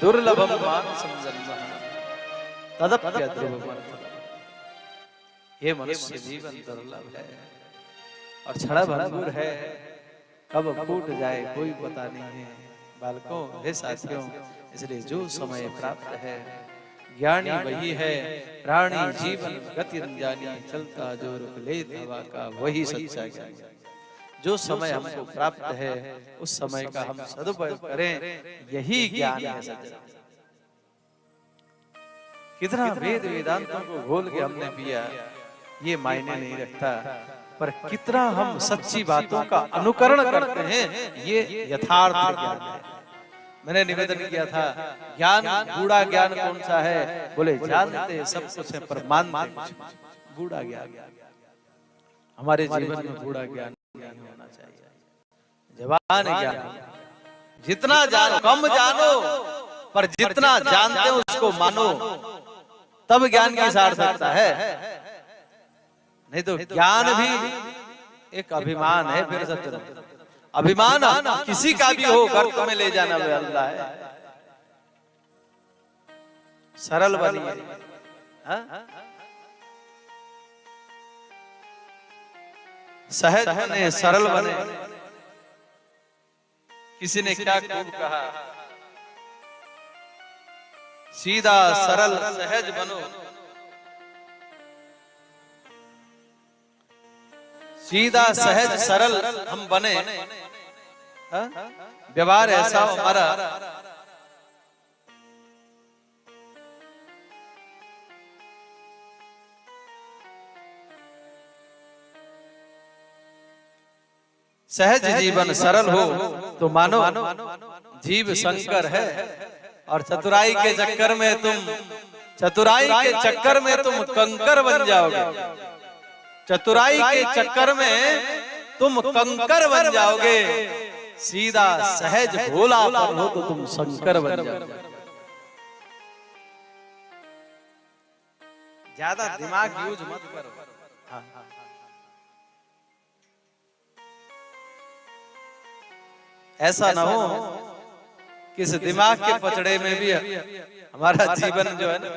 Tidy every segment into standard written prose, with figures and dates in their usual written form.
दुर्लभम मानुषम जन्म तदप्य ध्रुवमर्त्यम। ये मनुष्य जीवन दुर्लभ है और क्षण भंगुर है, कब फूट जाए कोई पता नहीं है। बालकों, हे साथियों, इसलिए जो समय प्राप्त है ज्ञानी वही है, प्राणी जीवन गति जानी, चलता जो रुक ले हवा का वही सच्चा ज्ञानी। जो समय हमको प्राप्त है उस समय का हम सदुपयोग करें, यही ज्ञान है सच्चा। कितना वेद वेदांतों को घोल के हमने पिया ये मायने नहीं रखता, पर कितना हम सच्ची बातों का अनुकरण करते हैं ये यथार्थ ज्ञान है। मैंने निवेदन किया था, ज्ञान बूढ़ा ज्ञान कौन सा है? बोले जानते सब कुछ है पर मानते कुछ नहीं। बूढ़ा ज्ञान हमारे जीवन में बूढ़ा ज्ञान नहीं होना चाहिए। जवान ज्ञान, जितना जानो कम जानो, पर जितना जानते हो उसको मानो, तब ज्ञान की सार्थकता है। नहीं तो ज्ञान भी एक अभिमान है। फिर सत्य अभिमान किसी का भी हो, गर्त में ले जाना वे अल्लाह है। सरल बनिए, सहज बने, सरल बने। किसी ने क्या खूब कहा, सीधा सरल सहज बनो। सीधा सहज सरल हम बने, व्यवहार ऐसा हमारा सहज जीवन सरल हो तो मानो जीव शंकर है। और चतुराई के चक्कर में तुम कंकर बन जाओगे। चतुराई के चक्कर में तुम कंकर बन जाओगे। सीधा सहज भोला पर हो तो तुम शंकर बन जाओगे। ज्यादा दिमाग यूज मत करो। हाँ। ऐसा ना हो कि इस दिमाग के पचड़े में भी हमारा जीवन जो है ना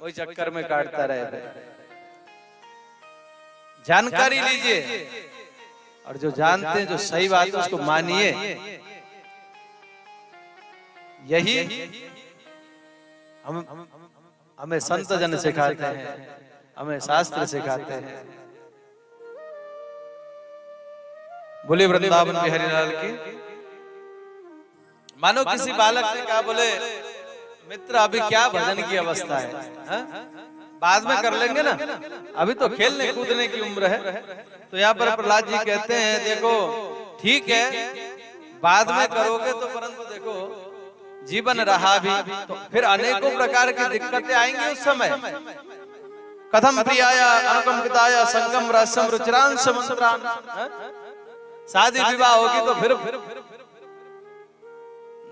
वही चक्कर में काटता रहे। जानकारी लीजिए और जो जानते हैं जो सही बात है उसको मानिए। यही हमें संत जन सिखाते हैं, हमें शास्त्र सिखाते हैं। बोले वृंदावन बिहारी लाल की। मानो किसी बालक ने कहा, बोले मित्र अभी क्या भजन की अवस्था है, बाद में कर लेंगे ना, अभी तो खेलने कूदने की उम्र है। तो यहाँ पर प्रहलाद जी कहते हैं, देखो ठीक है बाद में करोगे तो, परंतु देखो जीवन रहा भी तो फिर अनेकों प्रकार की दिक्कतें आएंगी उस समय। कथम प्रियाया अनुकंपिताया संगम रसम रुचिरांश मंत्रान। शादी विवाह होगी तो फिर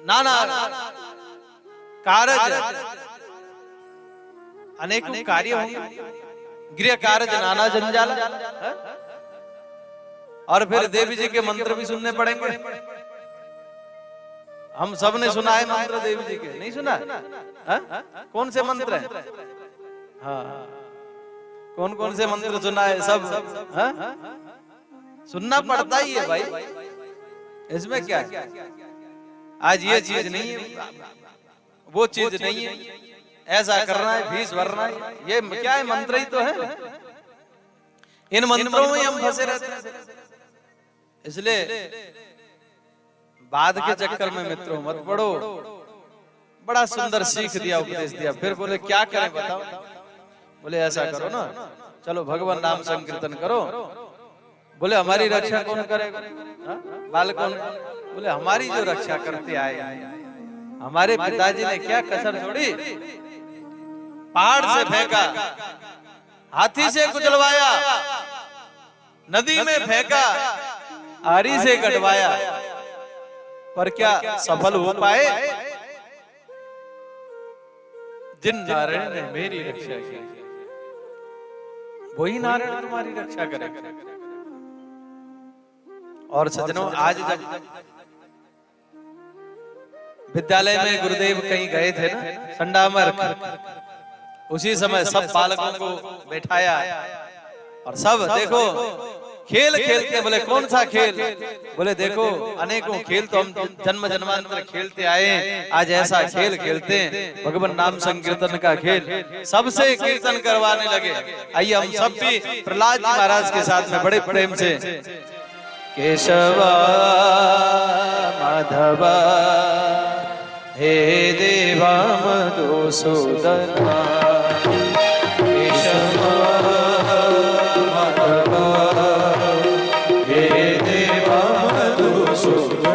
नाना कारज अनेकों कार्य होंगे, गृह कार्य नाना जंजाल। और फिर देवी जी के मंत्र भी सुनने पड़ेंगे। हम सब ने सुना है मंत्र देवी जी के, नहीं सुना? कौन से मंत्र हैं? हाँ, कौन कौन से मंत्र सुना है? सब सुनना पड़ता ही है भाई, इसमें क्या है? आज ये चीज नहीं है, वो चीज नहीं है, ऐसा करना है, फीस भरना है, ये क्या है? मंत्र ही तो है। इन मंत्रों में हम फंसे रहते हैं। इसलिए बाद के चक्कर में मित्रों मत पड़ो। बड़ा सुंदर सीख दिया, उपदेश दिया। फिर बोले क्या करें बताओ? बोले ऐसा करो ना, चलो भगवान नाम संकीर्तन करो। बोले हमारी रक्षा कौन करेगा? बालकों ने बोले हमारी जो रक्षा करते आए, हमारे पिताजी ने क्या कसर छोड़ी? पहाड़ से फेंका, हाथी से कुचलवाया, नदी में फेंका, आरी से कटवाया, पर क्या सफल हो पाए? जिन नारायण ने मेरी रक्षा की, वही नारायण तुम्हारी रक्षा करेगा। और सज्जनों, आज जब विद्यालय में गुरुदेव कहीं गए थे ना संडामर, उसी समय सब बालकों को बैठाया और सब देखो खेल खेलते। बोले कौन सा खेल? बोले देखो अनेकों खेल तो हम जन्म जन्मांतर खेलते आए हैं, आज ऐसा खेल खेलते हैं भगवान नाम संकीर्तन का खेल। सबसे कीर्तन करवाने लगे। आइए हम सब भी प्रहलाद जी महाराज के साथ में बड़े प्रेम से केशवा माधवा हे देवा मधुसूदना, केशवा माधवा हे देवा मधुसूदना,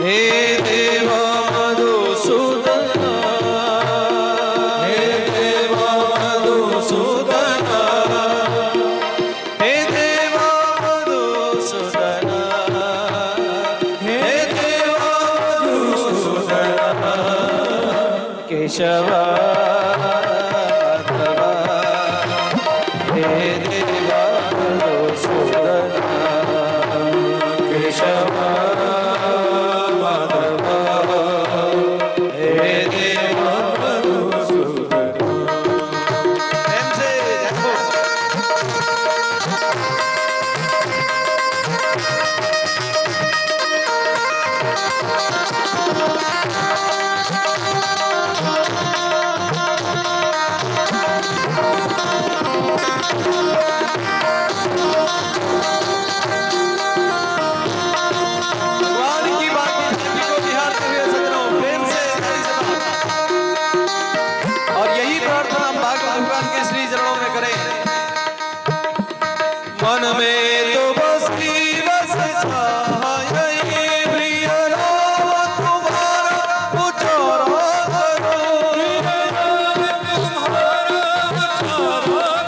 हे देवा मधुसूदना, हे देवा मधुसूदना, हे देवा मधुसूदना, हे देवा मधुसूदना, केशवा माधवा हे देवा मधुसूदना, केशवा माधवा हे देवा मधुसूदना। प्रेम से देखो भगवान की बात को निहारते हुए सज्जनों प्रेम से और यही प्रार्थना हम भगवान के श्री चरणों में करें। मन में तो बसती बस छाये प्रिय नाम तुम्हारा उचारा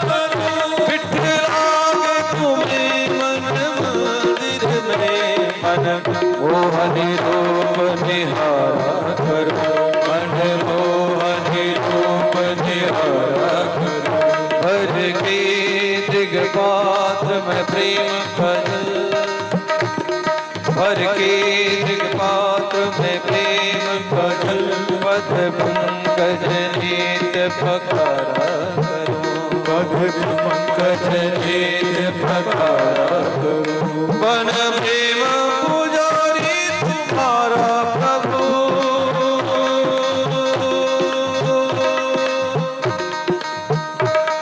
करो, बिठलागे तुम्हें मन मंदिर में, मन मोहनी रूप निहारा करो, मन मोहनी रूप निहारा करो, भर के दिग पात्र में प्रेम फल, भर के दिग पात्र में प्रेम फल, पद पंकज नीत पखारा करो, पद पंकज नीत पखारा करो, बन प्रेम पुजारी तुम्हारा प्रभु,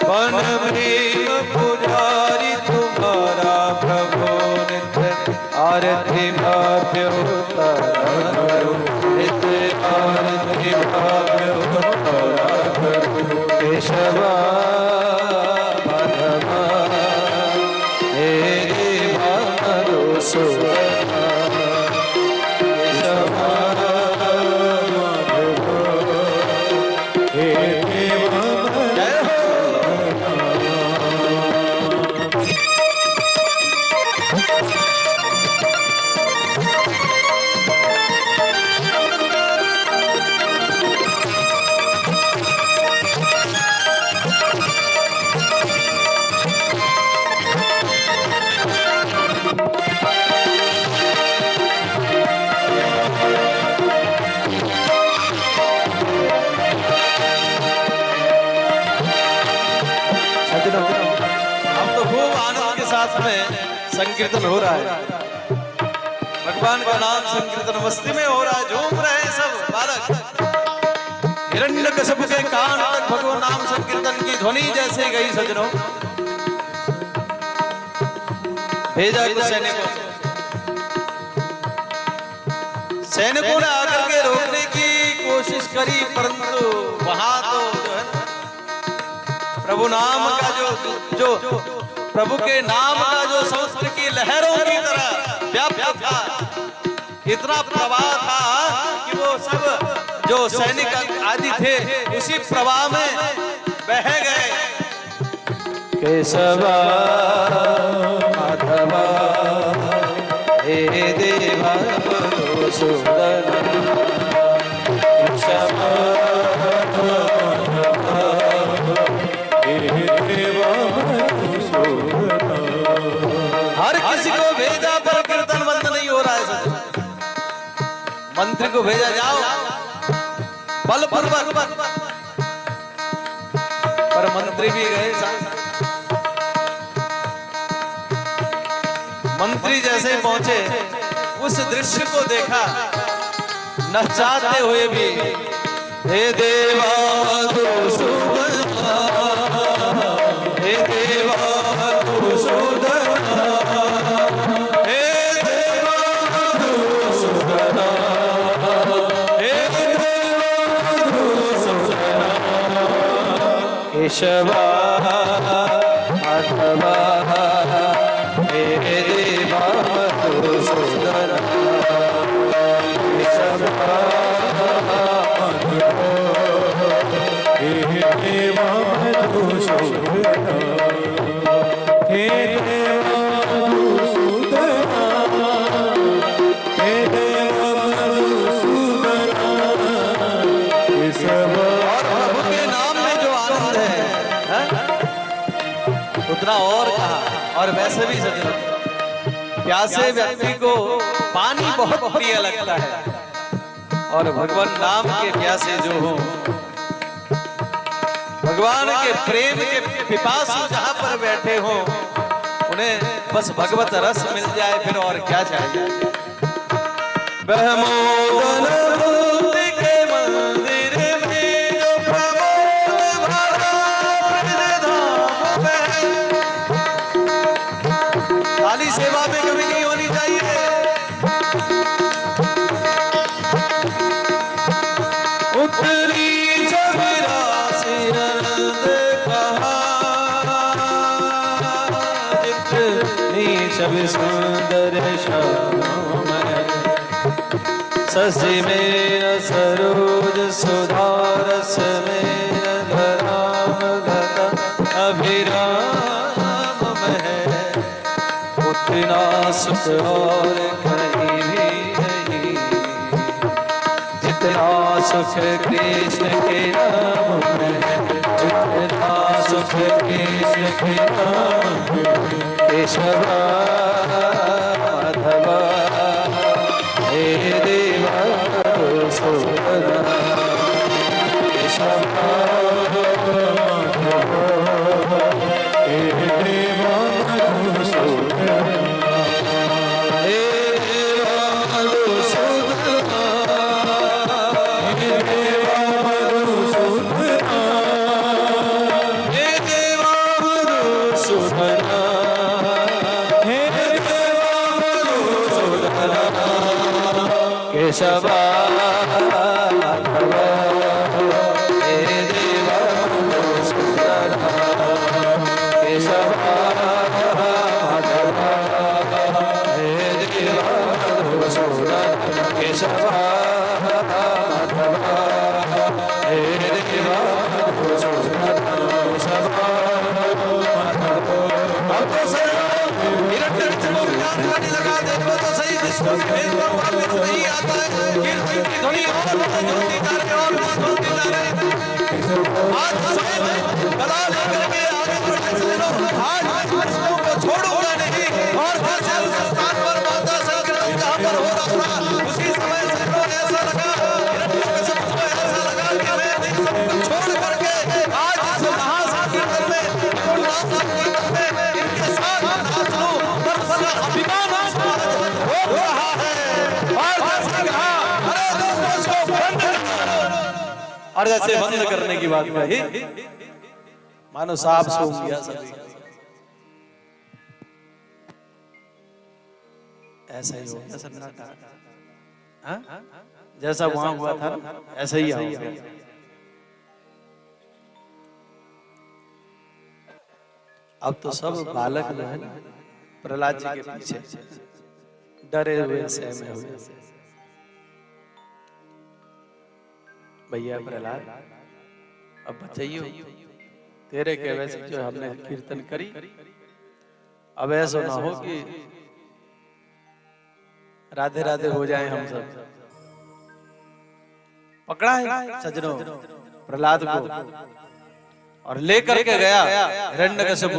बन प्रेम पुजारी तुम्हारा प्रभु, नित्य आरती भाव्य उतारा करो, नित्य आरती भाव्य उतारा करो, केशवा माधवा हे देवा मधुसूदना, केशवा माधवा हे देवा हम तो खूब आनंद के साथ में संकीर्तन हो रहा है, भगवान का नाम संकीर्तन मस्ती में हो रहा है, झूम रहे हैं सब बालक। हिरण्यकशिपु के कान तक भगवान नाम संकीर्तन की ध्वनि जैसे गई सजनों। भेजा कुछ सैनिकों, सैनिकों ने आकर के रोकने की कोशिश करी, परंतु वहां तो जो है प्रभु नाम का जो प्रभु के नाम का जो समुद्र की लहरों की तरह व्याप्त था, इतना प्रवाह था कि वो सब जो सैनिक आदि थे उसी प्रवाह में बह गए। केशवा माधवा हे देवा मधुसूदना, केशवा हर किसी को भेजा पर कीर्तन बंद नहीं हो रहा है। मंत्री को भेजा, जाओ बलपूर्वक। पर मंत्री भी गए साथ। मंत्री जैसे ही पहुंचे, उस दृश्य को देखा, न चाहते हुए भी, हे देवा मधुसूदना, हे देवा मधुसूदना, हे देवा मधुसूदना, हे देवा मधुसूदना, केशवा माधवा, हे देवा मधुसूदना, केशवा हे देवा मधुसूदना, हे देवा मधुसूदना, हे देवा मधुसूदना, और प्रभु के नाम में जो आनंद है, उतना और कहा। और वैसे भी सज्जनों, प्यासे व्यक्ति को पानी बहुत प्रिय लगता है, और भगवान नाम के प्यासे जो हो, भगवान के प्रेम के पिपासु जहां पर बैठे हो, उन्हें बस भगवत रस मिल जाए, फिर और क्या चाहिए। ब्रह्मोदन मूर्ति के मंदिर में जो प्रमोद भरा धाम में, खाली सेवा में कभी नहीं होनी चाहिए। उत्तरी छवि सुंदर श्याम शशि में सरोज सुधारस में धराम गता अभिराम में, उतना सुख और कहीं भी नहीं, जितना सुख कृष्ण के नाम में, जितना सुख कृष्ण के नाम में। केशवा माधवा, हे देवा मधुसूदना, केशवा माधवा, हे देवा मधुसूदना, हे देवा मधुसूदना, हे देवा मधुसूदना, हे देवा मधुसूदना, केशवा माधवा, हे देवा मधुसूदना, केशवा माधवा, हे देवा मधुसूदना, केशवा माधवा, हे देवा मधुसूदना, केशवा माधवा। अब तो सही लगा दे तो सही, जिसको नहीं आता है कीर्तन की ध्वनि और जोरदार है, और जोरदार है। आज कला लेकर के आगे बढ़ने से लोग, आज इसको छोड़ूंगा नहीं, और जैसे उस स्थान पर माता संकीर्तन जहाँ पर हो रहा था, उसी समय से तो ऐसा लगा, हिरण्यकश्यप को ऐसा लगा कि मैं सब कुछ छोड़ करके आज इस महासंकीर्तन में, संकीर्तन में इनके साथ नाच लूं, पर सदा अभिमान हो रहा है। और जैसे बंद करने की बात कही, मानो साफ सूख गया सभी। ऐसा ही हो गया सन्नाटा, जैसा वहां हुआ था ऐसा ही हो गया। अब तो सब बालक जो है प्रहलाद जी के पीछे डरे हुए सहमे हुए। भैया प्रहलाद, अब बताइए, तेरे कहने से जो हमने कीर्तन करी, अब ऐसा ना हो कि राधे राधे हो जाएं हम सब। पकड़ा है सज्जनों प्रहलाद को और लेकर के गया हिरण्यकश्यप।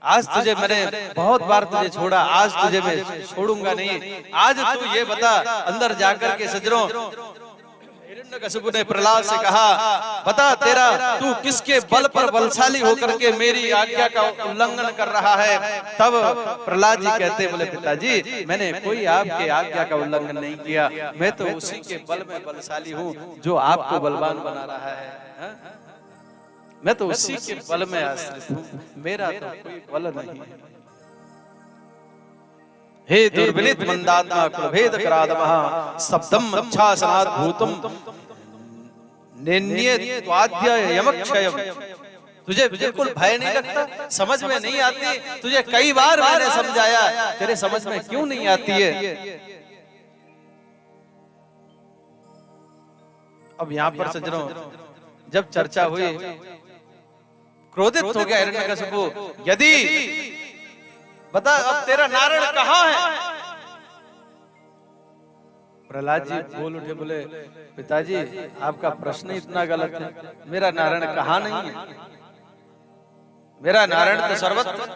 आज तुझे मैंने बहुत बार तुझे छोड़ा, आज तुझे मैं छोड़ूंगा नहीं। आज तू ये बता, अंदर जाकर के सजनों हिरण्यकशिपु ने प्रहलाद से कहा, बता तेरा तू किसके बल पर बलशाली होकर के मेरी आज्ञा का उल्लंघन कर रहा है। तब प्रहलाद जी कहते, बोले पिताजी मैंने कोई आपके आज्ञा का उल्लंघन नहीं किया, मैं तो उसी के बल में बलशाली हूँ जो आपको बलवान बना रहा है। मैं तो उसी के बल में आश्रित हूँ, मेरा तो कोई बल नहीं है। हे दुर्विनीत मंदात्मा कुलभेद करादमः शब्दम अच्छासनात् भूतम नेन्यत्वाद्य यमक्षयम्। तुझे बिल्कुल भय नहीं लगता, समझ में नहीं आती? तुझे कई बार मैंने समझाया, तेरे समझ में क्यों नहीं आती है? अब यहाँ पर सज्जनों जब चर्चा हुई, क्रोधित हो गया हिरण्यकशिपु। यदि बता अब तेरा नारायण कहाँ है? प्रहलाद जी बोल उठे, बोले पिताजी आपका प्रश्न इतना गलत है, मेरा नारायण कहाँ नहीं है? मेरा नारायण तो सर्वत्र।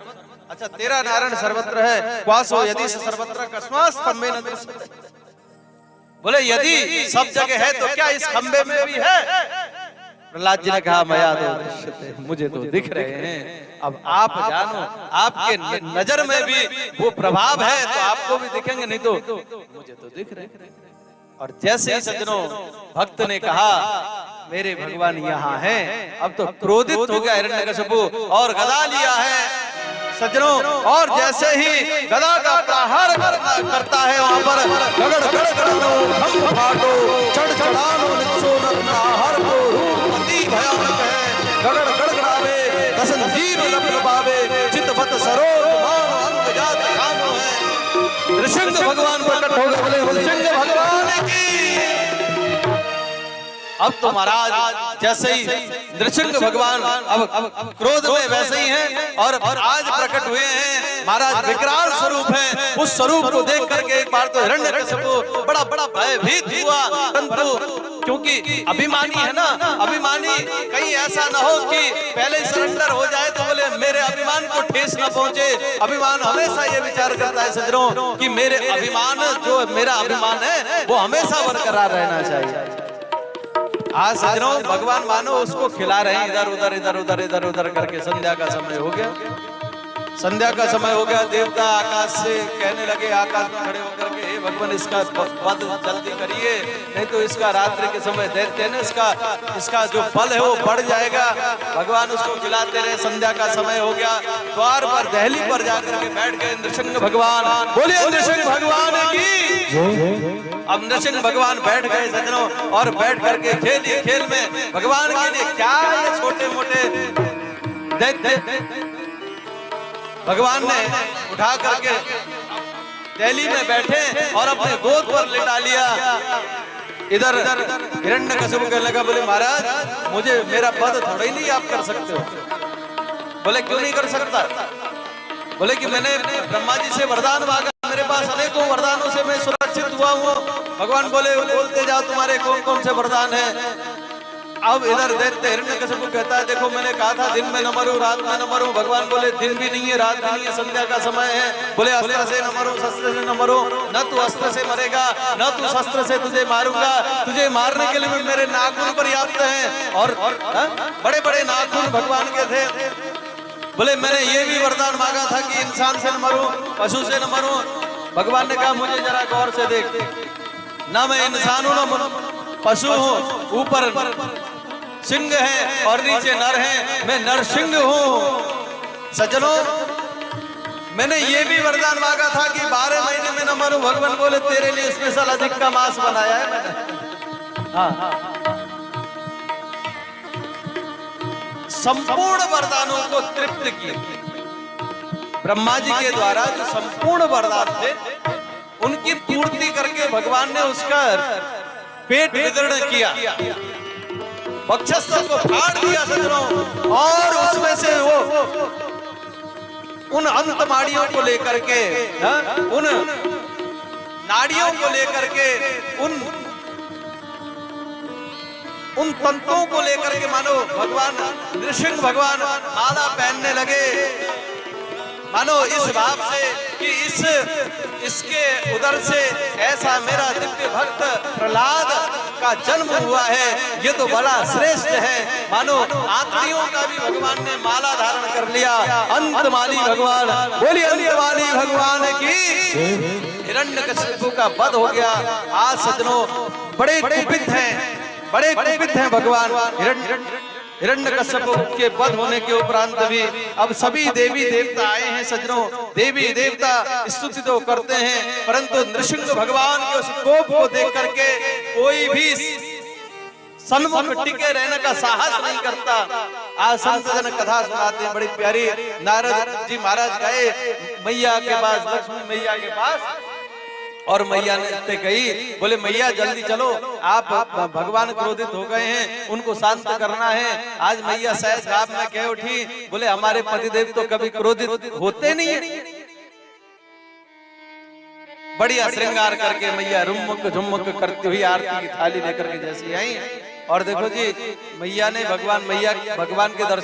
अच्छा तेरा नारायण सर्वत्र है, क्वासो यदि सर्वत्र कस्मात् स्तम्भे न दृश्यते। बोले यदि सब जगह है तो क्या इस खंबे में भी है? प्रहलाद जी ने कहा मया तो दृश्यते, मुझे तो दिख रहे हैं। अब आप जानो, आपके नजर में भी वो प्रभाव है तो आपको भी दिखेंगे, नहीं तो मुझे तो दिख रहे हैं। और जैसे ही सज्जनों भक्त ने कहा मेरे भगवान यहाँ हैं, अब तो क्रोधित हो गया हिरण्यकशिपु और गदा लिया है सज्जनों। और जैसे ही गदा का प्रहार करता है, वहां पर गगड़ गड़ गड़नो हम फाटो चढ़ चढ़ानो नित्सो नरनाहर को रूप अति भयानक है। गगड़ गड़गड़ावे दसन जीव लपलपावे चितवत सरोज मान अंग जात कानो है। नृसिंह भगवान प्रकट हो गए, बोले नृसिंह भगवान की। अब तो महाराज जैसे ही नृसिंह भगवान अब क्रोध में वैसे ही हैं और आज प्रकट हुए हैं। महाराज विकराल स्वरूप है, उस स्वरूप को देख करके एक बार तो हिरण्यकशिपु बड़ा बड़ा भयभीत हुआ। परंतु क्योंकि अभिमानी है ना, अभिमानी कहीं ऐसा ना हो कि पहले ही सरेंडर हो जाए तो बोले मेरे अभिमान को ठेस न पहुंचे। अभिमान हमेशा ये विचार करता है सज्जनों कि मेरे अभिमान, जो मेरा अभिमान है वो हमेशा बरकरार रहना चाहिए। आज सज्जनों भगवान मानो उसको खिला रहे हैं, इधर उधर इधर उधर इधर उधर करके। संध्या का समय हो गया, संध्या का समय हो गया। देवता आकाश से कहने लगे, आकाश में खड़े होकर के हे भगवान इसका वध जल्दी करिए, नहीं तो इसका रात्रि के समय देखते ना इसका जो बल है वो बढ़ जाएगा। भगवान उसको खिलाते रहे। संध्या का समय हो गया, द्वार पर दहली पर जाकर के बैठ गए नृसिंह भगवान। बोलिए नृसिंह भगवान की। अब नृसिंह भगवान बैठ गए सज्जनों और बैठ करके खेल में भगवान के लिए क्या ये छोटे मोटे भगवान ने उठा करके दहली में बैठे और अपने गोद पर लिटा लिया। इधर हिरण्यकशिपु कहने लगा, बोले महाराज मुझे मेरा पद थोड़ा ही नहीं आप कर सकते हो। बोले क्यों नहीं कर सकता? बोले कि मैंने ब्रह्मा जी से वरदान मांगा, मेरे पास अनेकों वरदानों से मैं सुरक्षित हुआ हूँ। भगवान बोले बोलते जाओ तुम्हारे कौन कौन से वरदान हैं। अब इधर देखते हिरण्यकशिपु कहता है देखो मैंने कहा था दिन में न मरूं रात में न मरूं। भगवान बोले दिन भी नहीं है रात भी नहीं है, संध्या का समय है। बोले अस्त्र से न मरूं शस्त्र से न मरूं, न तू अस्त्र से मरेगा न तू शस्त्र से तुझे मारूंगा। तुझे मारने के लिए मेरे नाखून पर्याप्त हैं। और बड़े बड़े नाखून भगवान के थे। बोले मैंने ये भी वरदान मांगा था कि इंसान से न मरूं पशु से न मरूं। भगवान ने कहा मुझे जरा गौर से देख, ना मैं इंसान हूं ना पशु हूं, ऊपर सिंह है और नीचे नर है, मैं नरसिंह हूं। सज्जनों मैंने ये भी वरदान मांगा था कि 12 महीने में न मरूं। भगवान बोले तेरे लिए स्पेशल अधिक का मांस बनाया है मैंने। हाँ संपूर्ण वरदानों को तृप्त किया। ब्रह्मा जी के द्वारा जो संपूर्ण वरदान थे उनकी पूर्ति करके भगवान ने उसका पेट विदर्ण किया, वक्षस्थल को फाड़ दिया सज्जनों। और उसमें से वो उन अंतमाड़ियों को लेकर के, उन नाड़ियों को लेकर के, उन तंतुओं को लेकर के मानो भगवान नृसिंह भगवान माला पहनने लगे। मानो इस भाव से कि इसके उदर से ऐसा मेरा दिव्य भक्त प्रहलाद का जन्म हुआ है, ये तो बड़ा श्रेष्ठ है। मानो आत्रियों का भी भगवान ने माला धारण कर लिया। अंतमाली भगवान, बोलिए अंतमाली भगवान की। हिरण्यकशिपु का वध हो गया। आज सज्जनों बड़े कुपित हैं भगवान हिरण्यकश्यप के वध होने के उपरांत भी अब सभी देवी देवता आए हैं सज्जनों। देवी देवता स्तुति तो करते हैं, परंतु नृसिंह भगवान के उस कोप को देख करके कोई भी सन्मुख टिके रहने का साहस नहीं करता। आज संत जन कथा सुनाते हैं बड़ी प्यारी। नारद जी महाराज गए मैया के पास, लक्ष्मी मैया के पास, और मैया ने कही, बोले मैया जल्दी चलो, आप भगवान क्रोधित हो गए हैं, उनको शांत करना है। आज मैया सहज भाव में कह उठी, बोले हमारे पतिदेव तो कभी क्रोधित होते नहीं है। बढ़िया श्रृंगार करके मैया रुम्मुक झुम्मुक करती हुई आरती की थाली लेकर के जैसी आई। और देखो जी मैया ने भगवान के दर्शन